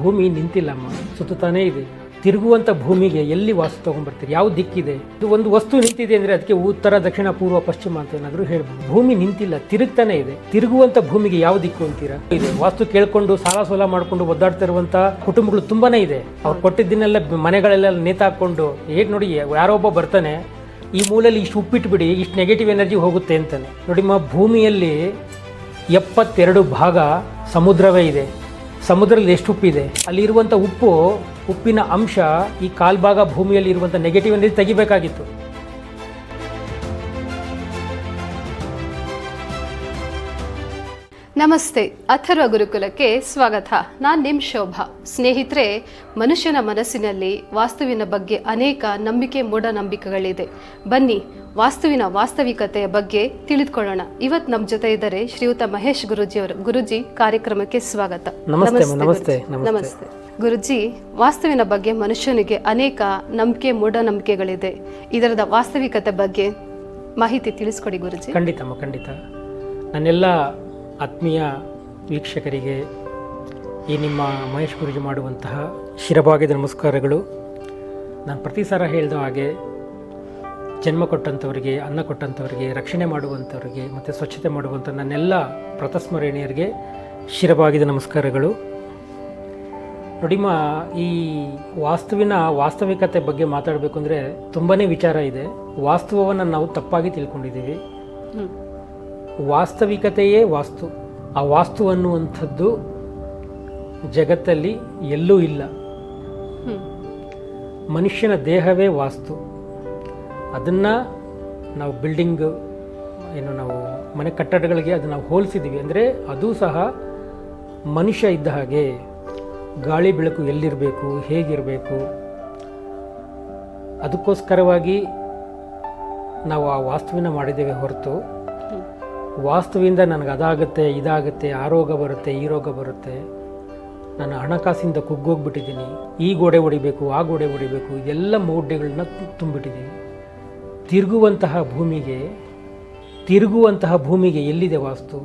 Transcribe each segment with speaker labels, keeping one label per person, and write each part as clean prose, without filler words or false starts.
Speaker 1: ಭೂಮಿ ನಿಂತಿಲ್ಲಮ್ಮ, ಸುತ್ತಾನೇ ಇದೆ. ತಿರುಗುವಂಥ ಭೂಮಿಗೆ ಎಲ್ಲಿ ವಾಸ ತೊಗೊಂಡ್ಬರ್ತೀರಿ? ಯಾವ ದಿಕ್ಕಿದೆ? ಇದು ಒಂದು ವಸ್ತು ನಿಂತಿದೆ ಅಂದರೆ ಅದಕ್ಕೆ ಉತ್ತರ, ದಕ್ಷಿಣ, ಪೂರ್ವ, ಪಶ್ಚಿಮ ಅಂತ ಏನಾದರೂ ಹೇಳ್ಬೋದು. ಭೂಮಿ ನಿಂತಿಲ್ಲ, ತಿರುಗ್ತಾನೆ ಇದೆ. ತಿರುಗುವಂಥ ಭೂಮಿಗೆ ಯಾವ ದಿಕ್ಕು ಅಂತೀರಾ? ಇದೆ. ವಾಸ್ತು ಕೇಳ್ಕೊಂಡು ಸಾಲ ಸೋಲ ಮಾಡ್ಕೊಂಡು ಒದ್ದಾಡ್ತಾ ಇರುವಂಥ ಕುಟುಂಬಗಳು ತುಂಬಾನೇ ಇದೆ. ಅವ್ರು ಕೊಟ್ಟಿದ್ದನ್ನೆಲ್ಲ ಮನೆಗಳೆಲ್ಲ ನೇತಾಕೊಂಡು ಹೇಗೆ ನೋಡಿ, ಯಾರೋ ಒಬ್ಬ ಬರ್ತಾನೆ, ಈ ಮೂಲೆಯಲ್ಲಿ ಇಷ್ಟು ಉಪ್ಪಿಟ್ಬಿಡಿ, ಇಷ್ಟು ನೆಗೆಟಿವ್ ಎನರ್ಜಿ ಹೋಗುತ್ತೆ ಅಂತಾನೆ. ನೋಡಿ ಭೂಮಿಯಲ್ಲಿ 72 ಭಾಗ ಸಮುದ್ರವೇ ಇದೆ. ಸಮುದ್ರದಲ್ಲಿ ಎಷ್ಟು ಉಪ್ಪಿದೆ? ಅಲ್ಲಿರುವಂಥ ಉಪ್ಪಿನ ಅಂಶ ಈ ಕಾಲ್ಭಾಗ ಭೂಮಿಯಲ್ಲಿ ಇರುವಂಥ ನೆಗೆಟಿವ್ ಎನರ್ಜಿ ತೆಗಿಬೇಕಾಗಿತ್ತು.
Speaker 2: ನಮಸ್ತೆ, ಅಥರ್ವ ಗುರುಕುಲಕ್ಕೆ ಸ್ವಾಗತ. ನಾನು ನಿಮ್ಮ ಶೋಭಾ. ಸ್ನೇಹಿತರೆ, ಮನುಷ್ಯನ ಮನಸ್ಸಿನಲ್ಲಿ ವಾಸ್ತುವಿನ ಬಗ್ಗೆ ಅನೇಕ ನಂಬಿಕೆ ಮೂಢನಂಬಿಕೆಗಳಿದೆ. ಬನ್ನಿ ವಾಸ್ತುವಿನ ವಾಸ್ತವಿಕತೆಯ ಬಗ್ಗೆ ತಿಳಿದುಕೊಳ್ಳೋಣ. ಇವತ್ತು ನಮ್ಮ ಜೊತೆ ಇದ್ದಾರೆ ಶ್ರೀಯುತ ಮಹೇಶ್ ಗುರುಜಿ ಅವರು. ಗುರುಜಿ, ಕಾರ್ಯಕ್ರಮಕ್ಕೆ ಸ್ವಾಗತ.
Speaker 1: ನಮಸ್ತೆ.
Speaker 2: ನಮಸ್ತೆ ಗುರುಜಿ. ವಾಸ್ತುವಿನ ಬಗ್ಗೆ ಮನುಷ್ಯನಿಗೆ ಅನೇಕ ನಂಬಿಕೆ ಮೂಢನಂಬಿಕೆಗಳಿದೆ. ಇದರದ ವಾಸ್ತವಿಕತೆ ಬಗ್ಗೆ ಮಾಹಿತಿ ತಿಳಿಸ್ಕೊಡಿ ಗುರುಜಿ.
Speaker 1: ಖಂಡಿತ. ನನ್ನೆಲ್ಲ ಆತ್ಮೀಯ ವೀಕ್ಷಕರಿಗೆ ಈ ನಿಮ್ಮ ಮಹೇಶ್ ಗುರುಜಿ ಮಾಡುವಂತಹ ಶಿರಭಾಗ್ಯದ ನಮಸ್ಕಾರಗಳು. ನಾನು ಪ್ರತಿ ಸಲ ಹೇಳಿದ ಹಾಗೆ ಜನ್ಮ ಕೊಟ್ಟಂಥವರಿಗೆ, ಅನ್ನ ಕೊಟ್ಟಂಥವರಿಗೆ, ರಕ್ಷಣೆ ಮಾಡುವಂಥವ್ರಿಗೆ ಮತ್ತು ಸ್ವಚ್ಛತೆ ಮಾಡುವಂಥ ನನ್ನೆಲ್ಲ ಪ್ರತಸ್ಮರಣೀಯರಿಗೆ ಶಿರಭಾಗ್ಯದ ನಮಸ್ಕಾರಗಳು. ನೋಡಿಮ್ಮ, ಈ ವಾಸ್ತುವಿನ ವಾಸ್ತವಿಕತೆ ಬಗ್ಗೆ ಮಾತಾಡಬೇಕು ಅಂದರೆ ತುಂಬಾ ವಿಚಾರ ಇದೆ. ವಾಸ್ತವವನ್ನು ನಾವು ತಪ್ಪಾಗಿ ತಿಳ್ಕೊಂಡಿದ್ದೀವಿ. ವಾಸ್ತವಿಕತೆಯೇ ವಾಸ್ತು. ಆ ವಾಸ್ತು ಅನ್ನುವಂಥದ್ದು ಜಗತ್ತಲ್ಲಿ ಎಲ್ಲೂ ಇಲ್ಲ. ಮನುಷ್ಯನ ದೇಹವೇ ವಾಸ್ತು. ಅದನ್ನು ನಾವು ಬಿಲ್ಡಿಂಗ್ ನಾವು ಮನೆ ಕಟ್ಟಡಗಳಿಗೆ ಅದನ್ನು ನಾವು ಹೋಲಿಸಿದ್ದೀವಿ. ಅಂದರೆ ಅದು ಸಹ ಮನುಷ್ಯ ಇದ್ದ ಹಾಗೆ. ಗಾಳಿ ಬೆಳಕು ಎಲ್ಲಿರಬೇಕು, ಹೇಗಿರಬೇಕು, ಅದಕ್ಕೋಸ್ಕರವಾಗಿ ನಾವು ಆ ವಾಸ್ತುವಿನ ಮಾಡಿದ್ದೇವೆ ಹೊರತು ವಾಸ್ತುವಿಂದ ನನಗೆ ಅದಾಗುತ್ತೆ, ಇದಾಗುತ್ತೆ, ಆ ರೋಗ ಬರುತ್ತೆ, ಈ ರೋಗ ಬರುತ್ತೆ, ನಾನು ಹಣಕಾಸಿಂದ ಕುಗ್ಗೋಗ್ಬಿಟ್ಟಿದ್ದೀನಿ, ಈ ಗೋಡೆ ಹೊಡಿಬೇಕು, ಆ ಗೋಡೆ ಹೊಡಿಬೇಕು, ಇದೆಲ್ಲ ಮೌಢ್ಯಗಳನ್ನ ತುಂಬಿಟ್ಟಿದ್ದೀವಿ. ತಿರುಗುವಂತಹ ಭೂಮಿಗೆ ಎಲ್ಲಿದೆ ವಾಸ್ತು?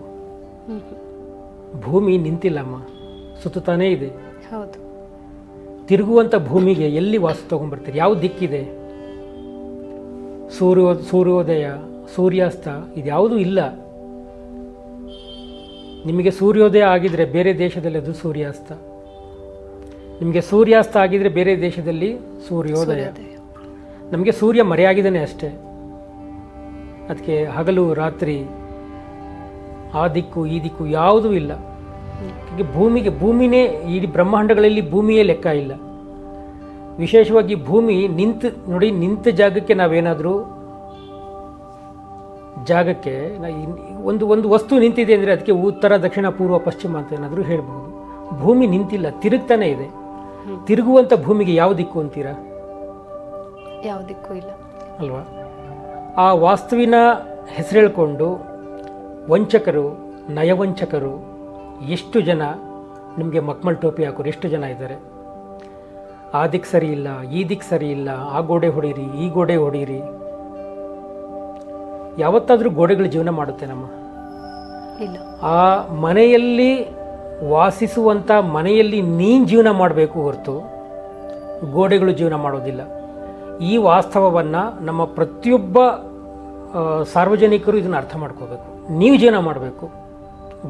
Speaker 1: ಭೂಮಿ ನಿಂತಿಲ್ಲಮ್ಮ, ಸುತ್ತಾನೇ ಇದೆ.
Speaker 2: ಹೌದು.
Speaker 1: ತಿರುಗುವಂಥ ಭೂಮಿಗೆ ಎಲ್ಲಿ ವಾಸ ತೊಗೊಂಡ್ಬರ್ತೀರಿ? ಯಾವ ದಿಕ್ಕಿದೆ? ಸೂರ್ಯೋದಯ, ಸೂರ್ಯಾಸ್ತ ಇದ್ಯಾವುದೂ ಇಲ್ಲ. ನಿಮಗೆ ಸೂರ್ಯೋದಯ ಆಗಿದ್ರೆ ಬೇರೆ ದೇಶದಲ್ಲಿ ಅದು ಸೂರ್ಯಾಸ್ತ, ನಿಮಗೆ ಸೂರ್ಯಾಸ್ತ ಆಗಿದ್ರೆ ಬೇರೆ ದೇಶದಲ್ಲಿ ಸೂರ್ಯೋದಯ. ನಮಗೆ ಸೂರ್ಯ ಮರೆಯಾಗಿದ್ದಾನೆ ಅಷ್ಟೇ. ಅದಕ್ಕೆ ಹಗಲು ರಾತ್ರಿ, ಆ ದಿಕ್ಕು ಈ ದಿಕ್ಕು ಯಾವುದೂ ಇಲ್ಲ. ಭೂಮಿನೇ, ಇಡೀ ಬ್ರಹ್ಮಾಂಡಗಳಲ್ಲಿ ಭೂಮಿಯೇ ಲೆಕ್ಕ ಇಲ್ಲ. ವಿಶೇಷವಾಗಿ ಭೂಮಿ ನಿಂತ ಜಾಗಕ್ಕೆ ನಾವೇನಾದರೂ ಜಾಗಕ್ಕೆ ಒಂದು ವಸ್ತು ನಿಂತಿದೆ ಅಂದರೆ ಅದಕ್ಕೆ ಉತ್ತರ, ದಕ್ಷಿಣ, ಪೂರ್ವ, ಪಶ್ಚಿಮ ಅಂತ ಏನಾದರೂ ಹೇಳ್ಬೋದು. ಭೂಮಿ ನಿಂತಿಲ್ಲ, ತಿರುಗ್ತಾನೆ ಇದೆ. ತಿರುಗುವಂಥ ಭೂಮಿಗೆ ಯಾವ ದಿಕ್ಕು ಅಂತೀರಾ?
Speaker 2: ಯಾವ ದಿಕ್ಕು ಇಲ್ಲ
Speaker 1: ಅಲ್ವಾ? ಆ ವಾಸ್ತುವಿನ ಹೆಸರು ಹೇಳ್ಕೊಂಡು ವಂಚಕರು, ನಯವಂಚಕರು ಎಷ್ಟು ಜನ ನಿಮಗೆ ಮಕ್ಮಲ್ ಟೋಪಿ ಹಾಕೋರು ಎಷ್ಟು ಜನ ಇದ್ದಾರೆ. ಆ ದಿಕ್ಕು ಸರಿ ಇಲ್ಲ, ಈ ದಿಕ್ಕು ಸರಿ ಇಲ್ಲ, ಆ ಗೋಡೆ ಹೊಡೀರಿ, ಈ ಗೋಡೆ ಹೊಡೀರಿ. ಯಾವತ್ತಾದರೂ ಗೋಡೆಗಳು ಜೀವನ ಮಾಡುತ್ತೆ ನಮ್ಮ?
Speaker 2: ಇಲ್ಲ. ಆ
Speaker 1: ಮನೆಯಲ್ಲಿ ವಾಸಿಸುವಂಥ ಮನೆಯಲ್ಲಿ ನೀನು ಜೀವನ ಮಾಡಬೇಕು ಹೊರತು ಗೋಡೆಗಳು ಜೀವನ ಮಾಡೋದಿಲ್ಲ. ಈ ವಾಸ್ತವವನ್ನು ನಮ್ಮ ಪ್ರತಿಯೊಬ್ಬ ಸಾರ್ವಜನಿಕರು ಇದನ್ನು ಅರ್ಥ ಮಾಡ್ಕೋಬೇಕು. ನೀವು ಜೀವನ ಮಾಡಬೇಕು,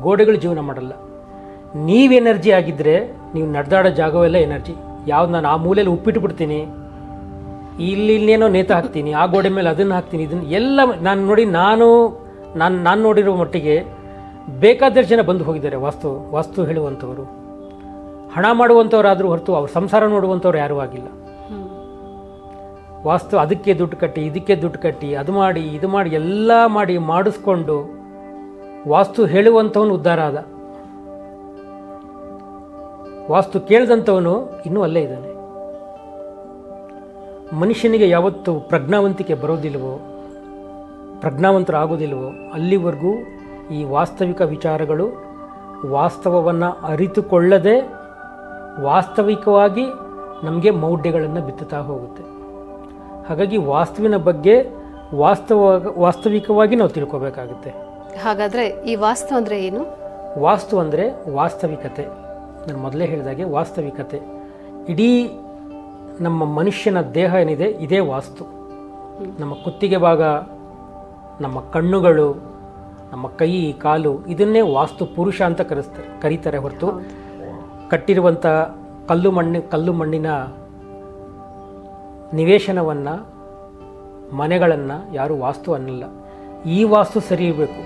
Speaker 1: ಗೋಡೆಗಳು ಜೀವನ ಮಾಡಲ್ಲ. ನೀವು ಎನರ್ಜಿ ಆಗಿದ್ದರೆ ನೀವು ನಡೆದಾಡೋ ಜಾಗವೆಲ್ಲ ಎನರ್ಜಿ. ಯಾವ್ದು ನಾನು ಆ ಮೂಲೆಯಲ್ಲಿ ಉಪ್ಪಿಟ್ಬಿಡ್ತೀನಿ, ಇನ್ನೇನೋ ನೇತ ಹಾಕ್ತೀನಿ, ಆ ಗೋಡೆ ಮೇಲೆ ಅದನ್ನು ಹಾಕ್ತೀನಿ, ಇದನ್ನು ಎಲ್ಲ ನಾನು ನೋಡಿರೋ ಮಟ್ಟಿಗೆ ಬೇಕಾದಷ್ಟು ಜನ ಬಂದು ಹೋಗಿದ್ದಾರೆ. ವಾಸ್ತು ಹೇಳುವಂಥವರು, ಹಣ ಮಾಡುವಂಥವ್ರಾದರೂ ಹೊರತು ಅವ್ರ ಸಂಸಾರ ನೋಡುವಂಥವ್ರು ಯಾರೂ ಆಗಿಲ್ಲ. ವಾಸ್ತು ಅದಕ್ಕೆ ದುಡ್ಡು ಕಟ್ಟಿ, ಇದಕ್ಕೆ ದುಡ್ಡು ಕಟ್ಟಿ, ಅದು ಮಾಡಿ ಇದು ಮಾಡಿ ಎಲ್ಲ ಮಾಡಿಸ್ಕೊಂಡು ವಾಸ್ತು ಹೇಳುವಂಥವನು ಉದ್ಧಾರ ಆದ. ವಾಸ್ತು ಕೇಳಿದಂಥವನು ಇನ್ನೂ ಅಲ್ಲೇ ಇದ್ದಾನೆ. ಮನುಷ್ಯನಿಗೆ ಯಾವತ್ತು ಪ್ರಜ್ಞಾವಂತಿಕೆ ಬರೋದಿಲ್ವೋ, ಪ್ರಜ್ಞಾವಂತರಾಗೋದಿಲ್ವೋ ಅಲ್ಲಿವರೆಗೂ ಈ ವಾಸ್ತವಿಕ ವಿಚಾರಗಳು ವಾಸ್ತವವನ್ನು ಅರಿತುಕೊಳ್ಳದೆ ವಾಸ್ತವಿಕವಾಗಿ ನಮಗೆ ಮೌಢ್ಯಗಳನ್ನು ಬಿತ್ತುತ್ತಾ ಹೋಗುತ್ತೆ. ಹಾಗಾಗಿ ವಾಸ್ತುವಿನ ಬಗ್ಗೆ ವಾಸ್ತವಿಕವಾಗಿ ನಾವು ತಿಳ್ಕೋಬೇಕಾಗುತ್ತೆ.
Speaker 2: ಹಾಗಾದರೆ ಈ ವಾಸ್ತು ಅಂದರೆ ಏನು?
Speaker 1: ವಾಸ್ತು ಅಂದರೆ ವಾಸ್ತವಿಕತೆ. ನಾನು ಮೊದಲೇ ಹೇಳಿದಾಗೆ ವಾಸ್ತವಿಕತೆ. ಇಡೀ ನಮ್ಮ ಮನುಷ್ಯನ ದೇಹ ಏನಿದೆ ಇದೇ ವಾಸ್ತು. ನಮ್ಮ ಕುತ್ತಿಗೆ ಭಾಗ, ನಮ್ಮ ಕಣ್ಣುಗಳು, ನಮ್ಮ ಕೈ ಕಾಲು, ಇದನ್ನೇ ವಾಸ್ತು ಪುರುಷ ಅಂತ ಕರೀತಾರೆ ಹೊರತು ಕಟ್ಟಿರುವಂಥ ಕಲ್ಲು ಮಣ್ಣಿನ ನಿವೇಶನವನ್ನು, ಮನೆಗಳನ್ನು ಯಾರು ವಾಸ್ತು ಅನ್ನಲ್ಲ. ಈ ವಾಸ್ತು ಸರಿ ಇರಬೇಕು.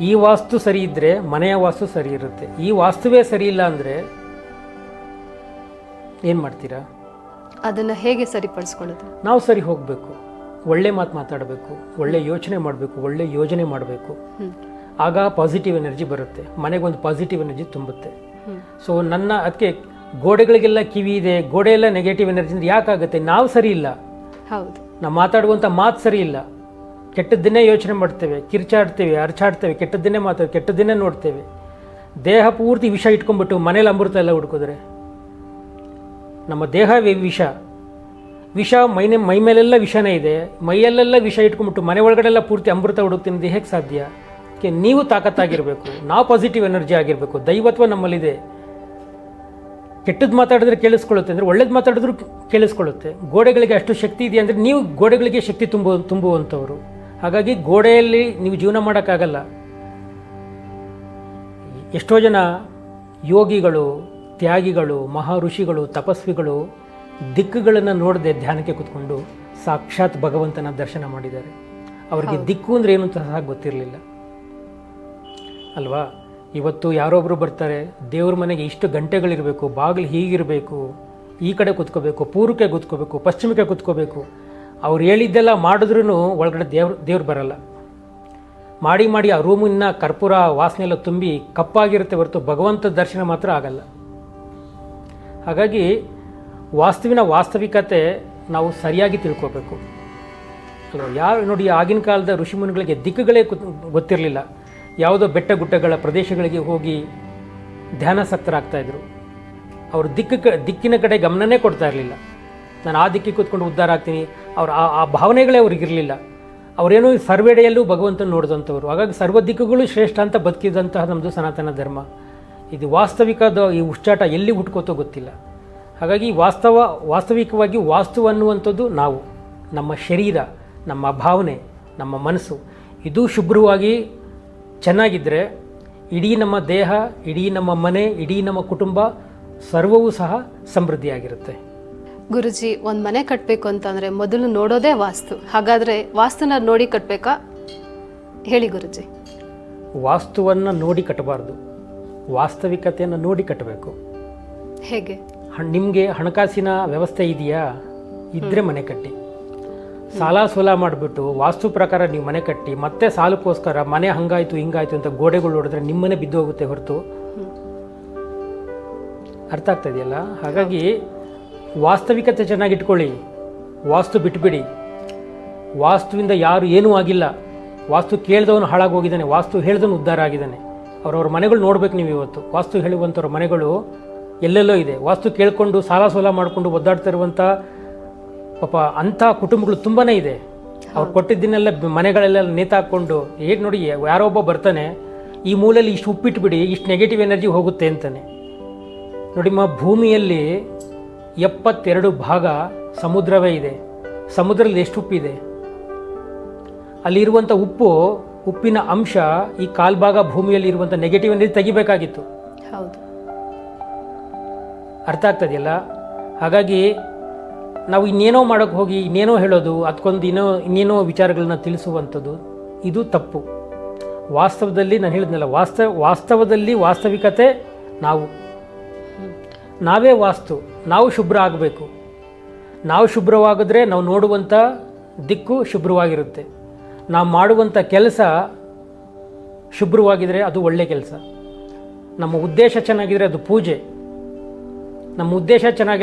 Speaker 1: ಈ ವಾಸ್ತು ಸರಿ ಇದ್ದರೆ ಮನೆಯ ವಾಸ್ತು ಸರಿ ಇರುತ್ತೆ. ಈ ವಾಸ್ತುವೇ ಸರಿ ಇಲ್ಲ ಅಂದರೆ ಏನು ಮಾಡ್ತೀರಾ?
Speaker 2: ಅದನ್ನು ಹೇಗೆ ಸರಿಪಡಿಸ್ಕೊಳ್ಳೋದು?
Speaker 1: ನಾವು ಸರಿ ಹೋಗಬೇಕು, ಒಳ್ಳೆ ಮಾತು ಮಾತಾಡಬೇಕು, ಒಳ್ಳೆ ಯೋಚನೆ ಮಾಡಬೇಕು, ಒಳ್ಳೆ ಯೋಜನೆ ಮಾಡಬೇಕು. ಆಗ ಪಾಸಿಟಿವ್ ಎನರ್ಜಿ ಬರುತ್ತೆ, ಮನೆಗೊಂದು ಪಾಸಿಟಿವ್ ಎನರ್ಜಿ ತುಂಬುತ್ತೆ. ಸೊ ಅದಕ್ಕೆ ಗೋಡೆಗಳಿಗೆಲ್ಲ ಕಿವಿ ಇದೆ, ಗೋಡೆ ಎಲ್ಲ ನೆಗೆಟಿವ್ ಎನರ್ಜಿ ಅಂದ್ರೆ ಯಾಕಾಗುತ್ತೆ? ನಾವು ಸರಿ ಇಲ್ಲ.
Speaker 2: ಹೌದು,
Speaker 1: ನಾವು ಮಾತಾಡುವಂಥ ಮಾತು ಸರಿ ಇಲ್ಲ. ಕೆಟ್ಟದ್ದನ್ನೇ ಯೋಚನೆ ಮಾಡ್ತೇವೆ, ಕಿರ್ಚಾಡ್ತೇವೆ, ಅರ್ಚಾಡ್ತೇವೆ, ಕೆಟ್ಟದ್ದನ್ನೇ ಮಾತಾಡ್ತೇವೆ, ಕೆಟ್ಟದ್ದನ್ನೇ ನೋಡ್ತೇವೆ. ದೇಹ ಪೂರ್ತಿ ವಿಷ ಇಟ್ಕೊಂಡ್ಬಿಟ್ಟು ಮನೇಲಿ ಅಮೃತ ಎಲ್ಲ ಹುಡ್ಕಿದ್ರೆ ನಮ್ಮ ದೇಹವೇ ವಿಷ ಮೈ ಮೇಲೆಲ್ಲ ವಿಷನೇ ಇದೆ. ಮೈಯಲ್ಲೆಲ್ಲ ವಿಷ ಇಟ್ಕೊಂಡ್ಬಿಟ್ಟು ಮನೆ ಒಳಗಡೆಲ್ಲ ಪೂರ್ತಿ ಅಮೃತ ಹುಡುಕ್ತೀನಿ, ದೇಹಕ್ಕೆ ಸಾಧ್ಯ? ನೀವು ತಾಕತ್ತಾಗಿರಬೇಕು, ನಾವು ಪಾಸಿಟಿವ್ ಎನರ್ಜಿ ಆಗಿರಬೇಕು. ದೈವತ್ವ ನಮ್ಮಲ್ಲಿದೆ. ಕೆಟ್ಟದ್ದು ಮಾತಾಡಿದ್ರೆ ಕೇಳಿಸ್ಕೊಳ್ಳುತ್ತೆ ಅಂದರೆ ಒಳ್ಳೇದು ಮಾತಾಡಿದ್ರು ಕೇಳಿಸ್ಕೊಳ್ಳುತ್ತೆ. ಗೋಡೆಗಳಿಗೆ ಅಷ್ಟು ಶಕ್ತಿ ಇದೆ ಅಂದರೆ ನೀವು ಗೋಡೆಗಳಿಗೆ ಶಕ್ತಿ ತುಂಬುವಂಥವ್ರು. ಹಾಗಾಗಿ ಗೋಡೆಯಲ್ಲಿ ನೀವು ಜೀವನ ಮಾಡೋಕ್ಕಾಗಲ್ಲ. ಎಷ್ಟೋ ಜನ ಯೋಗಿಗಳು, ತ್ಯಾಗಿಗಳು, ಮಹಾಋಷಿಗಳು, ತಪಸ್ವಿಗಳು ದಿಕ್ಕುಗಳನ್ನು ನೋಡದೆ ಧ್ಯಾನಕ್ಕೆ ಕೂತ್ಕೊಂಡು ಸಾಕ್ಷಾತ್ ಭಗವಂತನ ದರ್ಶನ ಮಾಡಿದ್ದಾರೆ. ಅವರಿಗೆ ದಿಕ್ಕು ಅಂದರೆ ಏನು ಅಂತ ಸಹ ಗೊತ್ತಿರಲಿಲ್ಲ ಅಲ್ವಾ? ಇವತ್ತು ಯಾರೊಬ್ಬರು ಬರ್ತಾರೆ, ದೇವ್ರ ಮನೆಗೆ ಇಷ್ಟು ಗಂಟೆಗಳಿರಬೇಕು, ಬಾಗಿಲು ಹೀಗಿರಬೇಕು, ಈ ಕಡೆ ಕೂತ್ಕೋಬೇಕು, ಪೂರ್ವಕ್ಕೆ ಕೂತ್ಕೋಬೇಕು, ಪಶ್ಚಿಮಕ್ಕೆ ಕೂತ್ಕೋಬೇಕು. ಅವ್ರು ಹೇಳಿದ್ದೆಲ್ಲ ಮಾಡಿದ್ರೂ ಒಳಗಡೆ ದೇವ್ರು ಬರಲ್ಲ. ಮಾಡಿ ಆ ರೂಮಿನ ಕರ್ಪೂರ ವಾಸನೆ ಎಲ್ಲ ತುಂಬಿ ಕಪ್ಪಾಗಿರುತ್ತೆ ಹೊರತು ಭಗವಂತ ದರ್ಶನ ಮಾತ್ರ ಆಗಲ್ಲ. ಹಾಗಾಗಿ ವಾಸ್ತುವಿನ ವಾಸ್ತವಿಕತೆ ನಾವು ಸರಿಯಾಗಿ ತಿಳ್ಕೋಬೇಕು ಅಲ್ವಾ? ಯಾರು ನೋಡಿ, ಆಗಿನ ಕಾಲದ ಋಷಿಮುನಿಗಳಿಗೆ ದಿಕ್ಕುಗಳೇ ಗೊತ್ತಿರಲಿಲ್ಲ. ಯಾವುದೋ ಬೆಟ್ಟ ಗುಡ್ಡಗಳ ಪ್ರದೇಶಗಳಿಗೆ ಹೋಗಿ ಧ್ಯಾನಾಸಕ್ತರಾಗ್ತಾಯಿದ್ರು. ಅವರು ದಿಕ್ಕಿನ ಕಡೆ ಗಮನನೇ ಕೊಡ್ತಾ ಇರಲಿಲ್ಲ. ನಾನು ಆ ದಿಕ್ಕಿಗೆ ಕೂತ್ಕೊಂಡು ಉದ್ಧಾರ ಆಗ್ತೀನಿ, ಅವ್ರು ಆ ಭಾವನೆಗಳೇ ಅವ್ರಿಗಿರಲಿಲ್ಲ. ಅವರೇನೋ ಸರ್ವೆಡೆಯಲ್ಲೂ ಭಗವಂತನ ನೋಡಿದಂಥವ್ರು. ಹಾಗಾಗಿ ಸರ್ವ ದಿಕ್ಕುಗಳು ಶ್ರೇಷ್ಠ ಅಂತ ಬದುಕಿದಂತಹ ನಮ್ಮದು ಸನಾತನ ಧರ್ಮ. ಇದು ವಾಸ್ತವಿಕದ ಈ ಉಚ್ಚಾಟ ಎಲ್ಲಿ ಹುಟ್ಕೋತೋ ಗೊತ್ತಿಲ್ಲ. ಹಾಗಾಗಿ ವಾಸ್ತವಿಕವಾಗಿ ವಾಸ್ತು ಅನ್ನುವಂಥದ್ದು ನಾವು, ನಮ್ಮ ಶರೀರ, ನಮ್ಮ ಭಾವನೆ, ನಮ್ಮ ಮನಸ್ಸು ಇದು ಶುಭ್ರವಾಗಿ ಚೆನ್ನಾಗಿದ್ದರೆ ಇಡೀ ನಮ್ಮ ದೇಹ, ಇಡೀ ನಮ್ಮ ಮನೆ, ಇಡೀ ನಮ್ಮ ಕುಟುಂಬ ಸರ್ವವೂ ಸಹ ಸಮೃದ್ಧಿಯಾಗಿರುತ್ತೆ.
Speaker 2: ಗುರುಜಿ, ಒಂದು ಮನೆ ಕಟ್ಟಬೇಕು ಅಂತಂದರೆ ಮೊದಲು ನೋಡೋದೇ ವಾಸ್ತು. ಹಾಗಾದರೆ ವಾಸ್ತುನ ನೋಡಿ ಕಟ್ಟಬೇಕಾ? ಹೇಳಿ ಗುರುಜಿ.
Speaker 1: ವಾಸ್ತುವನ್ನು ನೋಡಿ ಕಟ್ಟಬಾರ್ದು, ವಾಸ್ತವಿಕತೆಯನ್ನು ನೋಡಿ ಕಟ್ಟಬೇಕು.
Speaker 2: ಹೇಗೆ?
Speaker 1: ನಿಮಗೆ ಹಣಕಾಸಿನ ವ್ಯವಸ್ಥೆ ಇದೆಯಾ? ಇದ್ದರೆ ಮನೆ ಕಟ್ಟಿ. ಸಾಲ ಸೋಲ ಮಾಡಿಬಿಟ್ಟು ವಾಸ್ತು ಪ್ರಕಾರ ನೀವು ಮನೆ ಕಟ್ಟಿ ಮತ್ತೆ ಸಾಲಕ್ಕೋಸ್ಕರ ಮನೆ ಹಂಗಾಯ್ತು ಹಿಂಗಾಯ್ತು ಅಂತ ಗೋಡೆಗಳು ನೋಡಿದ್ರೆ ನಿಮ್ಮನೆ ಬಿದ್ದು ಹೋಗುತ್ತೆ ಹೊರತು. ಅರ್ಥ ಆಗ್ತಾ ಇದೆಯಲ್ಲ? ಹಾಗಾಗಿ ವಾಸ್ತವಿಕತೆ ಚೆನ್ನಾಗಿಟ್ಕೊಳ್ಳಿ, ವಾಸ್ತು ಬಿಟ್ಬಿಡಿ. ವಾಸ್ತುವಿಂದ ಯಾರು ಏನೂ ಆಗಿಲ್ಲ. ವಾಸ್ತು ಕೇಳಿದವನು ಹಾಳಾಗೋಗಿದ್ದಾನೆ, ವಾಸ್ತು ಹೇಳಿದವನು ಉದ್ಧಾರ ಆಗಿದ್ದಾನೆ. ಅವ್ರವ್ರ ಮನೆಗಳು ನೋಡ್ಬೇಕು ನೀವು. ಇವತ್ತು ವಾಸ್ತು ಹೇಳುವಂಥವ್ರ ಮನೆಗಳು ಎಲ್ಲೆಲ್ಲೋ ಇದೆ. ವಾಸ್ತು ಕೇಳಿಕೊಂಡು ಸಾಲ ಸೋಲ ಮಾಡಿಕೊಂಡು ಒದ್ದಾಡ್ತಾ ಇರುವಂಥ ಪಾಪ ಅಂಥ ಕುಟುಂಬಗಳು ತುಂಬಾ ಇದೆ. ಅವ್ರು ಕೊಟ್ಟಿದ್ದನ್ನೆಲ್ಲ ಮನೆಗಳೆಲ್ಲ ನೇತಾಕೊಂಡು ಹೇಗೆ ನೋಡಿ, ಯಾರೋ ಒಬ್ಬ ಬರ್ತಾನೆ, ಈ ಮೂಲೆಯಲ್ಲಿ ಇಷ್ಟು ಉಪ್ಪಿಟ್ಬಿಡಿ, ಇಷ್ಟು ನೆಗೆಟಿವ್ ಎನರ್ಜಿ ಹೋಗುತ್ತೆ ಅಂತಾನೆ. ನೋಡಿ, ಭೂಮಿಯಲ್ಲಿ 72 ಭಾಗ ಸಮುದ್ರವೇ ಇದೆ. ಸಮುದ್ರದಲ್ಲಿ ಎಷ್ಟು ಉಪ್ಪಿದೆ? ಅಲ್ಲಿರುವಂಥ ಉಪ್ಪಿನ ಅಂಶ ಈ ಕಾಲ್ಭಾಗ ಭೂಮಿಯಲ್ಲಿ ಇರುವಂಥ ನೆಗೆಟಿವ್ ಎನರ್ಜಿ ತೆಗಿಬೇಕಾಗಿತ್ತು.
Speaker 2: ಹೌದು,
Speaker 1: ಅರ್ಥ ಆಗ್ತದೆಯಲ್ಲ? ಹಾಗಾಗಿ ನಾವು ಇನ್ನೇನೋ ಮಾಡೋಕ್ಕೆ ಹೋಗಿ ಇನ್ನೇನೋ ಹೇಳೋದು, ಅದಕ್ಕೊಂದು ಇನ್ನೇನೋ ವಿಚಾರಗಳನ್ನ ತಿಳಿಸುವಂಥದ್ದು, ಇದು ತಪ್ಪು. ವಾಸ್ತವದಲ್ಲಿ ನಾನು ಹೇಳಿದ್ನಲ್ಲ, ವಾಸ್ತವದಲ್ಲಿ ವಾಸ್ತವಿಕತೆ ನಾವೇ ವಾಸ್ತು. ನಾವು ಶುಭ್ರ ಆಗಬೇಕು. ನಾವು ಶುಭ್ರವಾಗಿದ್ರೆ ನಾವು ನೋಡುವಂಥ ದಿಕ್ಕು ಶುಭ್ರವಾಗಿರುತ್ತೆ. ನಾವು ಮಾಡುವಂಥ ಕೆಲಸ ಶುಭ್ರವಾಗಿದ್ದರೆ ಅದು ಒಳ್ಳೆ ಕೆಲಸ. ನಮ್ಮ ಉದ್ದೇಶ ಚೆನ್ನಾಗಿದ್ರೆ ಅದು ಪೂಜೆ. ನಮ್ಮ ಉದ್ದೇಶ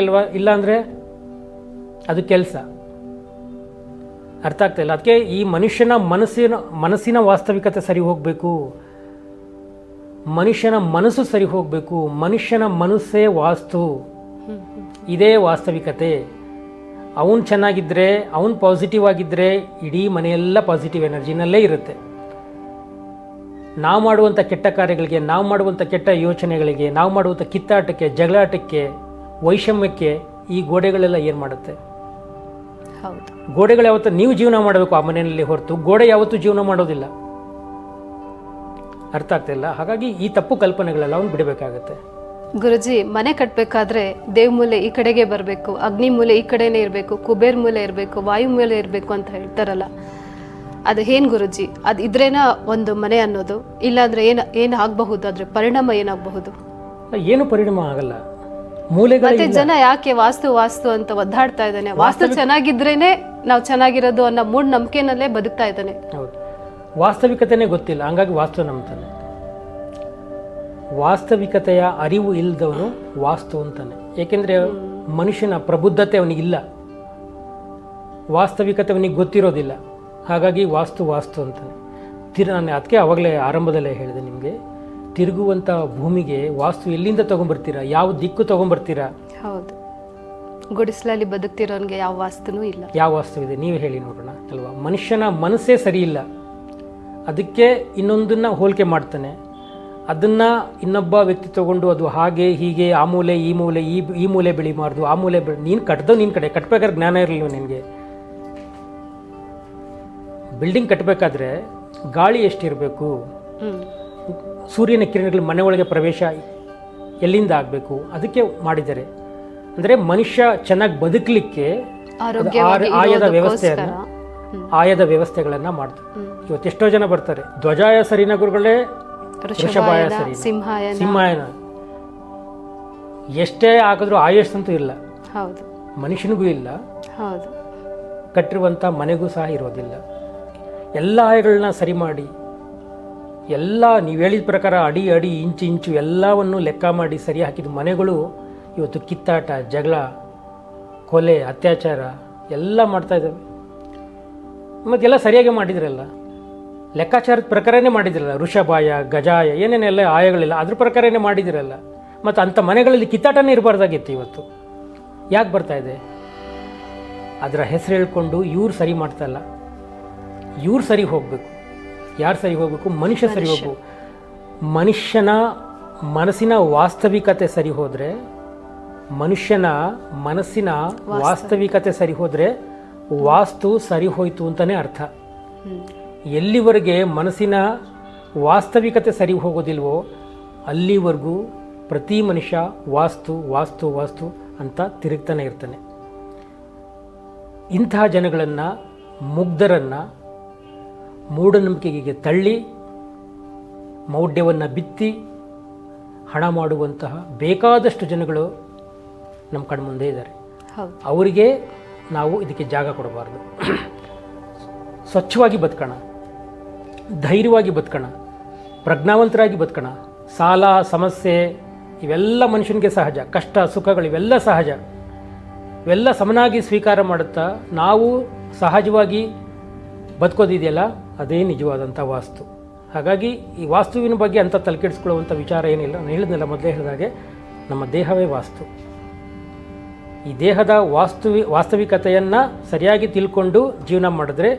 Speaker 1: ಇಲ್ಲ ಅಂದರೆ ಅದು ಕೆಲಸ. ಅರ್ಥ ಆಗ್ತಾ ಇಲ್ಲ? ಅದಕ್ಕೆ ಈ ಮನುಷ್ಯನ ಮನಸ್ಸಿನ ವಾಸ್ತವಿಕತೆ ಸರಿ ಹೋಗಬೇಕು. ಮನುಷ್ಯನ ಮನಸ್ಸು ಸರಿ ಹೋಗಬೇಕು. ಮನುಷ್ಯನ ಮನಸ್ಸೇ ವಾಸ್ತು, ಇದೇ ವಾಸ್ತವಿಕತೆ. ಅವನು ಚೆನ್ನಾಗಿದ್ದರೆ, ಅವನು ಪಾಸಿಟಿವ್ ಆಗಿದ್ದರೆ ಇಡೀ ಮನೆಯೆಲ್ಲ ಪಾಸಿಟಿವ್ ಎನರ್ಜಿನಲ್ಲೇ ಇರುತ್ತೆ. ನಾವು ಮಾಡುವಂಥ ಕೆಟ್ಟ ಕಾರ್ಯಗಳಿಗೆ, ನಾವು ಮಾಡುವಂಥ ಕೆಟ್ಟ ಯೋಚನೆಗಳಿಗೆ, ನಾವು ಮಾಡುವಂಥ ಕಿತ್ತಾಟಕ್ಕೆ, ಜಗಳಾಟಕ್ಕೆ, ವೈಷಮ್ಯಕ್ಕೆ ಈ ಗೋಡೆಗಳೆಲ್ಲ ಏನು ಮಾಡುತ್ತೆ?
Speaker 2: ಹೌದು.
Speaker 1: ಗೋಡೆಗಳು ಯಾವತ್ತೂ ನೀವು ಜೀವನ ಮಾಡಬೇಕು ಆ ಮನೆಯಲ್ಲಿ ಹೊರತು ಗೋಡೆ ಯಾವತ್ತೂ ಜೀವನ ಮಾಡೋದಿಲ್ಲ. ಅರ್ಥ ಆಗ್ತಿಲ್ಲ. ಹಾಗಾಗಿ ಈ ತಪ್ಪು ಕಲ್ಪನೆಗಳೆಲ್ಲ ಅವ್ನು ಬಿಡಬೇಕಾಗತ್ತೆ.
Speaker 2: ಗುರುಜಿ, ಮನೆ ಕಟ್ಟಬೇಕಾದ್ರೆ ದೇವ್ ಮೂಲೆ ಈ ಕಡೆಗೆ ಬರಬೇಕು, ಅಗ್ನಿ ಮೂಲೆ ಈ ಕಡೆನೇ ಇರಬೇಕು, ಕುಬೇರ್ ಮೂಲೆ ಇರಬೇಕು, ವಾಯು ಮೂಲೆ ಇರಬೇಕು ಅಂತ ಹೇಳ್ತಾರಲ್ಲ, ಅದು ಏನು ಗುರುಜಿ? ಅದು ಇದ್ರೇನ ಒಂದು ಮನೆ ಅನ್ನೋದು? ಇಲ್ಲಾಂದ್ರೆ ಏನು ಆಗಬಹುದು? ಅದ್ರ ಪರಿಣಾಮ ಏನಾಗಬಹುದು?
Speaker 1: ಏನು ಪರಿಣಾಮ ಆಗಲ್ಲ. ಮೂಲೆಗಳು
Speaker 2: ಮತ್ತೆ ಜನ ಯಾಕೆ ವಾಸ್ತು ವಾಸ್ತು ಅಂತ ಒದ್ದಾಡ್ತಾ ಇದ್ದಾನೆ? ವಾಸ್ತು ಚೆನ್ನಾಗಿದ್ರೇನೆ ನಾವು ಚೆನ್ನಾಗಿರೋದು ಅನ್ನೋ ಮೂಢನಂಬಿಕೆನಲ್ಲೇ ಬದುಕ್ತಾ ಇದ್ದಾನೆ.
Speaker 1: ಹೌದು, ವಾಸ್ತವಿಕತೆನೇ ಗೊತ್ತಿಲ್ಲ, ಹಂಗಾಗಿ ವಾಸ್ತು ನಂಬ್ತಾನೆ. ವಾಸ್ತವಿಕತೆಯ ಅರಿವು ಇಲ್ಲದವನು ವಾಸ್ತು ಅಂತಾನೆ. ಏಕೆಂದರೆ ಮನುಷ್ಯನ ಪ್ರಬುದ್ಧತೆ ಅವನಿಗಿಲ್ಲ, ವಾಸ್ತವಿಕತೆ ಅವನಿಗೆ ಗೊತ್ತಿರೋದಿಲ್ಲ. ಹಾಗಾಗಿ ವಾಸ್ತು ವಾಸ್ತು ಅಂತಾನೆ. ನಾನು ಅದಕ್ಕೆ ಆವಾಗಲೇ ಆರಂಭದಲ್ಲೇ ಹೇಳಿದೆ ನಿಮಗೆ, ತಿರುಗುವಂಥ ಭೂಮಿಗೆ ವಾಸ್ತು ಎಲ್ಲಿಂದ ತೊಗೊಂಬರ್ತೀರಾ? ಯಾವ ದಿಕ್ಕು ತೊಗೊಂಬರ್ತೀರಾ?
Speaker 2: ಹೌದು, ಗುಡಿಸಲಲ್ಲಿ ಬದುಕ್ತಿರೋನ್ಗೆ ಯಾವ ವಾಸ್ತುನೂ ಇಲ್ಲ.
Speaker 1: ಯಾವ ವಾಸ್ತು ಇದೆ ನೀವು ಹೇಳಿ ನೋಡೋಣ ಅಲ್ವಾ? ಮನುಷ್ಯನ ಮನಸ್ಸೇ ಸರಿ ಇಲ್ಲ, ಅದಕ್ಕೆ ಇನ್ನೊಂದನ್ನು ಹೋಲಿಕೆ ಮಾಡ್ತಾನೆ. ಅದನ್ನು ಇನ್ನೊಬ್ಬ ವ್ಯಕ್ತಿ ತೊಗೊಂಡು ಅದು ಹಾಗೆ ಹೀಗೆ, ಆ ಮೂಲೆ ಈ ಮೂಲೆ, ಈ ಮೂಲೆ ಬೆಳಿಬಾರ್ದು, ಆ ಮೂಲೆ ನೀನು ಕಟ್ದೋ ನಿನ್ನ ಕಡೆ ಕಟ್ಟಬೇಕಾದ್ರೆ ಜ್ಞಾನ ಇರಲಿಲ್ಲ ನಿನಗೆ. ಬಿಲ್ಡಿಂಗ್ ಕಟ್ಟಬೇಕಾದ್ರೆ ಗಾಳಿ ಎಷ್ಟಿರಬೇಕು, ಸೂರ್ಯನ ಕಿರಣಗಳು ಮನೆ ಒಳಗೆ ಪ್ರವೇಶ ಎಲ್ಲಿಂದ ಆಗಬೇಕು, ಅದಕ್ಕೆ ಮಾಡಿದ್ದಾರೆ. ಅಂದರೆ ಮನುಷ್ಯ ಚೆನ್ನಾಗಿ ಬದುಕಲಿಕ್ಕೆ ಆಯದ ವ್ಯವಸ್ಥೆಗಳನ್ನು ಮಾಡ್ತಾರೆ. ಇವತ್ತು ಎಷ್ಟೋ ಜನ ಬರ್ತಾರೆ, ಧ್ವಜಾಯ ಸರಿನ ಗುರುಗಳೇ, ವೃಷಭಾಯ ಸರಿ, ಸಿಂಹಾಯನ ಎಷ್ಟೇ ಹಾಕಿದ್ರೂ ಆಯಸ್ಸಂತೂ ಇಲ್ಲ.
Speaker 2: ಹೌದು,
Speaker 1: ಮನುಷ್ಯನಿಗೂ ಇಲ್ಲ,
Speaker 2: ಹೌದು,
Speaker 1: ಕಟ್ಟಿರುವಂಥ ಮನೆಗೂ ಸಹ ಇರೋದಿಲ್ಲ. ಎಲ್ಲ ಆಯಗಳನ್ನ ಸರಿ ಮಾಡಿ, ಎಲ್ಲ ನೀವು ಹೇಳಿದ ಪ್ರಕಾರ ಅಡಿ ಅಡಿ ಇಂಚು ಇಂಚು ಎಲ್ಲವನ್ನು ಲೆಕ್ಕ ಮಾಡಿ ಸರಿ ಹಾಕಿದ ಮನೆಗಳು ಇವತ್ತು ಕಿತ್ತಾಟ, ಜಗಳ, ಕೊಲೆ, ಅತ್ಯಾಚಾರ ಎಲ್ಲ ಮಾಡ್ತಾ ಇದ್ದಾವೆ. ಮತ್ತೆಲ್ಲ ಸರಿಯಾಗಿ ಮಾಡಿದ್ರಲ್ಲ, ಲೆಕ್ಕಾಚಾರದ ಪ್ರಕಾರನೇ ಮಾಡಿದ್ರಲ್ಲ. ವೃಷಭಾಯ, ಗಜಾಯ, ಏನೇನೆಲ್ಲ ಆಯಗಳಿಲ್ಲ, ಅದ್ರ ಪ್ರಕಾರನೇ ಮಾಡಿದಿರಲ್ಲ. ಮತ್ತು ಅಂಥ ಮನೆಗಳಲ್ಲಿ ಕಿತ್ತಾಟನೇ ಇರಬಾರ್ದಾಗಿತ್ತು. ಇವತ್ತು ಯಾಕೆ ಬರ್ತಾ ಇದೆ? ಅದರ ಹೆಸರು ಹೇಳ್ಕೊಂಡು ಇವ್ರು ಸರಿ ಮಾಡ್ತಾಯಿಲ್ಲ. ಇವ್ರು ಸರಿ ಹೋಗಬೇಕು. ಯಾರು ಸರಿ ಹೋಗಬೇಕು? ಮನುಷ್ಯ ಸರಿ ಹೋಗಬೇಕು. ಮನುಷ್ಯನ ಮನಸ್ಸಿನ ವಾಸ್ತವಿಕತೆ ಸರಿ ಹೋದರೆ, ಮನುಷ್ಯನ ಮನಸ್ಸಿನ ವಾಸ್ತವಿಕತೆ ಸರಿ ಹೋದರೆ ವಾಸ್ತು ಸರಿ ಹೋಯಿತು ಅಂತಲೇ ಅರ್ಥ. ಎಲ್ಲಿವರೆಗೆ ಮನಸ್ಸಿನ ವಾಸ್ತವಿಕತೆ ಸರಿ ಹೋಗೋದಿಲ್ವೋ ಅಲ್ಲಿವರೆಗೂ ಪ್ರತಿ ಮನುಷ್ಯ ವಾಸ್ತು ವಾಸ್ತು ವಾಸ್ತು ಅಂತ ತಿರುಗ್ತಾನೆ ಇರ್ತಾನೆ. ಇಂತಹ ಜನಗಳನ್ನು, ಮುಗ್ಧರನ್ನು ಮೂಢನಂಬಿಕೆಗೆ ತಳ್ಳಿ ಮೌಢ್ಯವನ್ನು ಬಿತ್ತಿ ಹಣ ಮಾಡುವಂತಹ ಬೇಕಾದಷ್ಟು ಜನಗಳು ನಮ್ಮ ಕಣ್ಮುಂದೆ ಇದ್ದಾರೆ. ಅವರಿಗೆ ನಾವು ಇದಕ್ಕೆ ಜಾಗ ಕೊಡಬಾರ್ದು. ಸ್ವಚ್ಛವಾಗಿ ಬದುಕೋಣ, ಧೈರ್ಯವಾಗಿ ಬದುಕೋಣ, ಪ್ರಜ್ಞಾವಂತರಾಗಿ ಬದುಕೋಣ. ಸಾಲ, ಸಮಸ್ಯೆ ಇವೆಲ್ಲ ಮನುಷ್ಯನಿಗೆ ಸಹಜ, ಕಷ್ಟ ಸುಖಗಳು ಇವೆಲ್ಲ ಸಹಜ. ಇವೆಲ್ಲ ಸಮನಾಗಿ ಸ್ವೀಕಾರ ಮಾಡುತ್ತಾ ನಾವು ಸಹಜವಾಗಿ ಬದುಕೋದಿದೆಯಲ್ಲ, ಅದೇ ನಿಜವಾದಂಥ ವಾಸ್ತು. ಹಾಗಾಗಿ ಈ ವಾಸ್ತುವಿನ ಬಗ್ಗೆ ಅಂತ ತಲೆಕೆಡಿಸ್ಕೊಳ್ಳುವಂಥ ವಿಚಾರ ಏನಿಲ್ಲ. ನಾನು ಹೇಳಿದ್ನಲ್ಲ, ಮೊದಲೇ ಹೇಳಿದಾಗೆ ನಮ್ಮ ದೇಹವೇ ವಾಸ್ತು. ಈ ದೇಹದ ವಾಸ್ತವಿಕತೆಯನ್ನು ಸರಿಯಾಗಿ ತಿಳ್ಕೊಂಡು ಜೀವನ ಮಾಡಿದ್ರೆ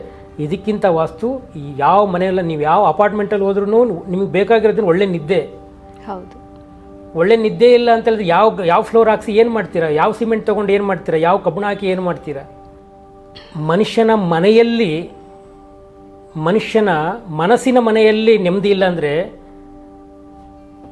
Speaker 1: ಇದಕ್ಕಿಂತ ವಾಸ್ತು ಈ ಯಾವ ಮನೆಯಲ್ಲ, ನೀವು ಯಾವ ಅಪಾರ್ಟ್ಮೆಂಟಲ್ಲಿ ಹೋದ್ರೂ ನಿಮಗೆ ಬೇಕಾಗಿರೋದನ್ನ ಒಳ್ಳೆ ನಿದ್ದೆ.
Speaker 2: ಹೌದು,
Speaker 1: ಒಳ್ಳೆ ನಿದ್ದೆ ಇಲ್ಲ ಅಂತ ಹೇಳಿದ್ರೆ ಯಾವ ಫ್ಲೋರ್ ಹಾಕ್ಸಿ ಏನು ಮಾಡ್ತೀರಾ? ಯಾವ ಸಿಮೆಂಟ್ ತೊಗೊಂಡು ಏನು ಮಾಡ್ತೀರಾ? ಯಾವ ಕಬ್ಬಣ ಹಾಕಿ ಏನು ಮಾಡ್ತೀರಾ? ಮನುಷ್ಯನ ಮನೆಯಲ್ಲಿ, ಮನುಷ್ಯನ ಮನಸ್ಸಿನ ಮನೆಯಲ್ಲಿ ನೆಮ್ಮದಿ ಇಲ್ಲ ಅಂದರೆ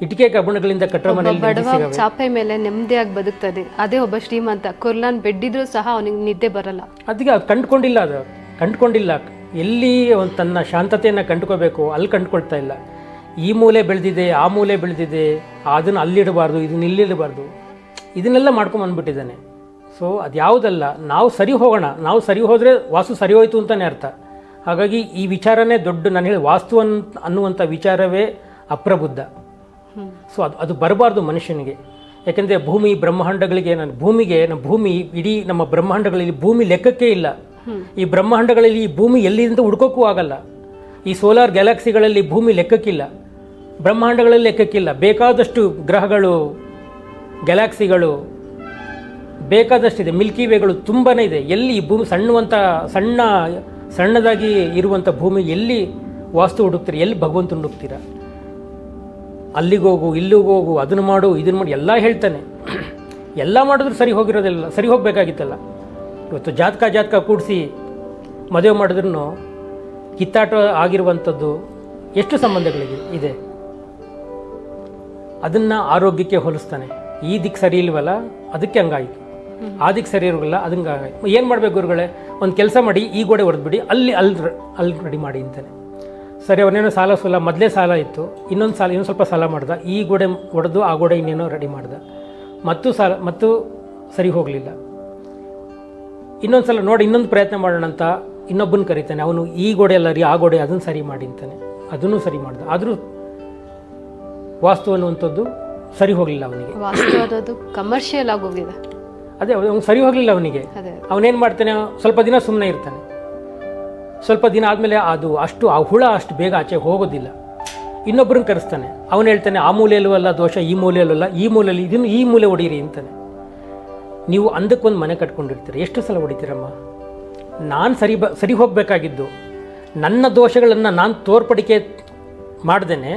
Speaker 1: ಇಟ್ಟಿಗೆ ಕಬ್ಬಣಗಳಿಂದ ಕಟ್ಟೋ ಮನೆಯಲ್ಲಿ
Speaker 2: ಚಾಪೆ ಮೇಲೆ ನೆಮ್ಮದಿಯಾಗಿ ಬದುಕ್ತದೆ. ಅದೇ ಒಬ್ಬ ಶ್ರೀಮಂತ ಕುರ್ಲಾನ್ ಬೆಡ್ಡಿದ್ರೂ ಸಹ ಅವನಿಗೆ ನಿದ್ದೆ ಬರಲ್ಲ. ಅದಕ್ಕೆ
Speaker 1: ಅದು ಕಂಡುಕೊಂಡಿಲ್ಲ. ಎಲ್ಲಿ ತನ್ನ ಶಾಂತತೆಯನ್ನು ಕಂಡುಕೋಬೇಕು ಅಲ್ಲಿ ಕಂಡುಕೊಳ್ತಾ ಇಲ್ಲ. ಈ ಮೂಲೆ ಬೆಳೆದಿದೆ, ಆ ಮೂಲೆ ಬೆಳೆದಿದೆ, ಅದನ್ನು ಅಲ್ಲಿಡಬಾರ್ದು, ಇದನ್ನ ಇಲ್ಲಿಡಬಾರ್ದು, ಇದನ್ನೆಲ್ಲ ಮಾಡ್ಕೊಂಬಂದ್ಬಿಟ್ಟಿದ್ದಾನೆ. ಸೊ ಅದು ಯಾವುದಲ್ಲ, ನಾವು ಸರಿ ಹೋಗೋಣ. ನಾವು ಸರಿ ಹೋದರೆ ವಾಸ್ತು ಸರಿ ಹೋಯ್ತು ಅಂತಲೇ ಅರ್ಥ. ಹಾಗಾಗಿ ಈ ವಿಚಾರನೇ ದೊಡ್ಡ, ನಾನು ಹೇಳಿ ವಾಸ್ತು ಅನ್ನುವಂಥ ವಿಚಾರವೇ ಅಪ್ರಬುದ್ಧ. ಸೊ ಅದು ಬರಬಾರ್ದು ಮನುಷ್ಯನಿಗೆ. ಯಾಕೆಂದರೆ ಭೂಮಿ ಬ್ರಹ್ಮಾಂಡಗಳಿಗೆ, ನಮ್ಮ ಭೂಮಿ ಇಡೀ ನಮ್ಮ ಬ್ರಹ್ಮಾಂಡಗಳಲ್ಲಿ ಭೂಮಿ ಲೆಕ್ಕಕ್ಕೆ ಇಲ್ಲ. ಈ ಬ್ರಹ್ಮಾಂಡಗಳಲ್ಲಿ ಈ ಭೂಮಿ ಎಲ್ಲಿಂದ ಹುಡ್ಕೋಕ್ಕೂ ಆಗಲ್ಲ. ಈ ಸೋಲಾರ್ ಗ್ಯಾಲಕ್ಸಿಗಳಲ್ಲಿ ಭೂಮಿ ಲೆಕ್ಕಕ್ಕಿಲ್ಲ, ಬ್ರಹ್ಮಾಂಡಗಳಲ್ಲಿ ಲೆಕ್ಕಕ್ಕಿಲ್ಲ. ಬೇಕಾದಷ್ಟು ಗ್ರಹಗಳು, ಗ್ಯಾಲಕ್ಸಿಗಳು ಬೇಕಾದಷ್ಟಿದೆ, ಮಿಲ್ಕಿ ವೇಗಳು ತುಂಬಾ ಇದೆ. ಎಲ್ಲಿ ಈ ಭೂಮಿ ಸಣ್ಣದಾಗಿ ಇರುವಂಥ ಭೂಮಿ ಎಲ್ಲಿ ವಾಸ್ತು ಹುಡುಕ್ತೀರಾ? ಎಲ್ಲಿ ಭಗವಂತ ಹುಡುಕ್ತೀರಾ? ಅಲ್ಲಿಗೆ ಹೋಗು ಇಲ್ಲಿಗೆ ಹೋಗು ಅದನ್ನು ಮಾಡು ಇದನ್ನು ಮಾಡಿ ಎಲ್ಲ ಹೇಳ್ತಾನೆ. ಎಲ್ಲ ಮಾಡಿದ್ರು ಸರಿ ಹೋಗಿರೋದಿಲ್ಲ, ಸರಿ ಹೋಗಬೇಕಾಗಿತ್ತಲ್ಲ. ಇವತ್ತು ಜಾತಕ ಕೂಡಿಸಿ ಮದುವೆ ಮಾಡಿದ್ರೂ ಕಿತ್ತಾಟ ಆಗಿರುವಂಥದ್ದು ಎಷ್ಟು ಸಂಬಂಧಗಳಿಗೆ ಇದೆ. ಅದನ್ನು ಆರೋಗ್ಯಕ್ಕೆ ಹೋಲಿಸ್ತಾನೆ. ಈ ದಿಕ್ಕು ಸರಿ ಇಲ್ವಲ್ಲ ಅದಕ್ಕೆ ಹಂಗಾಯಿತು, ಆ ದಿಕ್ಕು ಸರಿ ಇರೋಲ್ಲ ಅದಕ್ಕೆ ಹಂಗಾಯಿತು. ಏನು ಮಾಡಬೇಕು ಗುರುಗಳೇ, ಒಂದು ಕೆಲಸ ಮಾಡಿ ಈ ಗೋಡೆ ಹೊಡೆದ್ಬಿಡಿ, ಅಲ್ಲಿ ರೆಡಿ ಮಾಡಿ ಅಂತಾನೆ. ಸರಿ, ಅವನೇನೋ ಸಾಲ ಮೊದಲೇ ಸಾಲ ಇತ್ತು, ಇನ್ನೊಂದು ಸ್ವಲ್ಪ ಸಾಲ ಮಾಡ್ದ, ಈ ಗೋಡೆ ಹೊಡೆದು ಆ ಗೋಡೆ ಇನ್ನೇನೋ ರೆಡಿ ಮಾಡ್ದ, ಮತ್ತು ಸರಿ ಹೋಗಲಿಲ್ಲ. ಇನ್ನೊಂದು ಸಲ ನೋಡಿ ಇನ್ನೊಂದು ಪ್ರಯತ್ನ ಮಾಡೋಣ ಅಂತ ಇನ್ನೊಬ್ಬನ ಕರೀತಾನೆ. ಅವನು ಈ ಗೋಡೆ ಅಲ್ಲ ರೀ ಆ ಗೋಡೆ, ಅದನ್ನು ಸರಿ ಮಾಡಿ ಅಂತಾನೆ. ಅದನ್ನು ಸರಿ ಮಾಡ್ದ, ಆದರೂ ವಾಸ್ತು ಅನ್ನುವಂಥದ್ದು ಸರಿ ಹೋಗಲಿಲ್ಲ ಅವನಿಗೆ.
Speaker 2: ವಾಸ್ತು ಅನ್ನೋದು ಕಮರ್ಷಿಯಲ್ ಆಗೋಗಿದೆ.
Speaker 1: ಅದೇ ಅವ್ನು ಸರಿ ಹೋಗಲಿಲ್ಲ ಅವನಿಗೆ. ಅವನೇನು ಮಾಡ್ತಾನೆ, ಸ್ವಲ್ಪ ದಿನ ಸುಮ್ಮನೆ ಇರ್ತಾನೆ. ಸ್ವಲ್ಪ ದಿನ ಆದಮೇಲೆ ಆ ಹುಳ ಅಷ್ಟು ಬೇಗ ಆಚೆ ಹೋಗೋದಿಲ್ಲ. ಇನ್ನೊಬ್ಬರನ್ನ ಕರೆಸ್ತಾನೆ. ಅವನು ಹೇಳ್ತಾನೆ ಆ ಮೂಲೆಯಲ್ಲೂ ಅಲ್ಲ ದೋಷ, ಈ ಮೂಲೆಯಲ್ಲೂ ಅಲ್ಲ, ಈ ಮೂಲೆಯಲ್ಲಿ ಇದನ್ನು ಈ ಮೂಲೆ ಹೊಡೀರಿ ಅಂತಾನೆ. ನೀವು ಅಂದಕ್ಕೊಂದು ಮನೆ ಕಟ್ಕೊಂಡಿರ್ತೀರಿ, ಎಷ್ಟು ಸಲ ಹೊಡಿತೀರಮ್ಮ? ನಾನು ಸರಿ ಹೋಗಬೇಕಾಗಿದ್ದು ನನ್ನ ದೋಷಗಳನ್ನು ನಾನು ತೋರ್ಪಡಿಕೆ ಮಾಡ್ದೇನೆ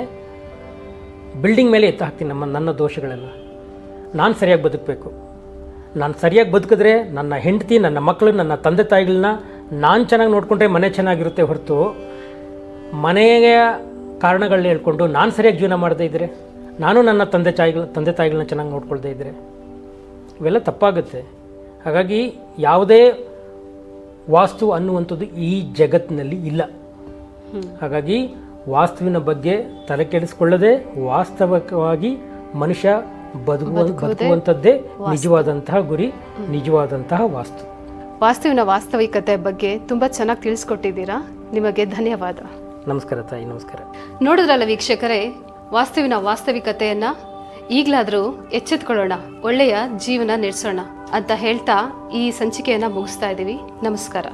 Speaker 1: ಬಿಲ್ಡಿಂಗ್ ಮೇಲೆ ಎತ್ತ ಹಾಕ್ತೀನಿ. ನನ್ನ ದೋಷಗಳೆಲ್ಲ ನಾನು ಸರಿಯಾಗಿ ಬದುಕಬೇಕು. ನಾನು ಸರಿಯಾಗಿ ಬದುಕಿದ್ರೆ ನನ್ನ ಹೆಂಡತಿ, ನನ್ನ ಮಕ್ಕಳು, ನನ್ನ ತಂದೆ ತಾಯಿಗಳನ್ನ ನಾನು ಚೆನ್ನಾಗಿ ನೋಡಿಕೊಂಡ್ರೆ ಮನೆ ಚೆನ್ನಾಗಿರುತ್ತೆ ಹೊರತು ಮನೆಯ ಕಾರಣಗಳನ್ನ ಹೇಳ್ಕೊಂಡು ನಾನು ಸರಿಯಾಗಿ ಜೀವನ ಮಾಡದೇ ಇದ್ದರೆ, ನಾನು ನನ್ನ ತಂದೆ ತಾಯಿಗಳನ್ನ ಚೆನ್ನಾಗಿ ನೋಡ್ಕೊಳ್ದೇ ಇದ್ದರೆ ಇವೆಲ್ಲ ತಪ್ಪಾಗುತ್ತೆ. ಹಾಗಾಗಿ ಯಾವುದೇ ವಾಸ್ತು ಅನ್ನುವಂಥದ್ದು ಈ ಜಗತ್ತಿನಲ್ಲಿ ಇಲ್ಲ. ಹಾಗಾಗಿ ವಾಸ್ತುವಿನ ಬಗ್ಗೆ ತಲೆ ಕೆಡಿಸ್ಕೊಳ್ಳದೆ ವಾಸ್ತವಿಕವಾಗಿ ಮನುಷ್ಯ ಬದುಕುವಂಥದ್ದೇ ನಿಜವಾದಂತಹ ಗುರಿ, ನಿಜವಾದಂತಹ ವಾಸ್ತು.
Speaker 2: ವಾಸ್ತುವಿನ ವಾಸ್ತವಿಕತೆ ಬಗ್ಗೆ ತುಂಬ ಚೆನ್ನಾಗಿ ತಿಳಿಸ್ಕೊಟ್ಟಿದ್ದೀರಾ. ನಿಮಗೆ ಧನ್ಯವಾದ.
Speaker 1: ನಮಸ್ಕಾರ ತಾಯಿ, ನಮಸ್ಕಾರ.
Speaker 2: ನೋಡಿದ್ರಲ್ಲ ವೀಕ್ಷಕರೇ, ವಾಸ್ತುವಿನ ವಾಸ್ತವಿಕತೆಯನ್ನು ಈಗಲಾದರೂ ಎಚ್ಚೆತ್ಕೊಳ್ಳೋಣ, ಒಳ್ಳೆಯ ಜೀವನ ನಡೆಸೋಣ ಅಂತ ಹೇಳ್ತಾ ಈ ಸಂಚಿಕೆಯನ್ನು ಮುಗಿಸ್ತಾ ಇದ್ದೀವಿ. ನಮಸ್ಕಾರ.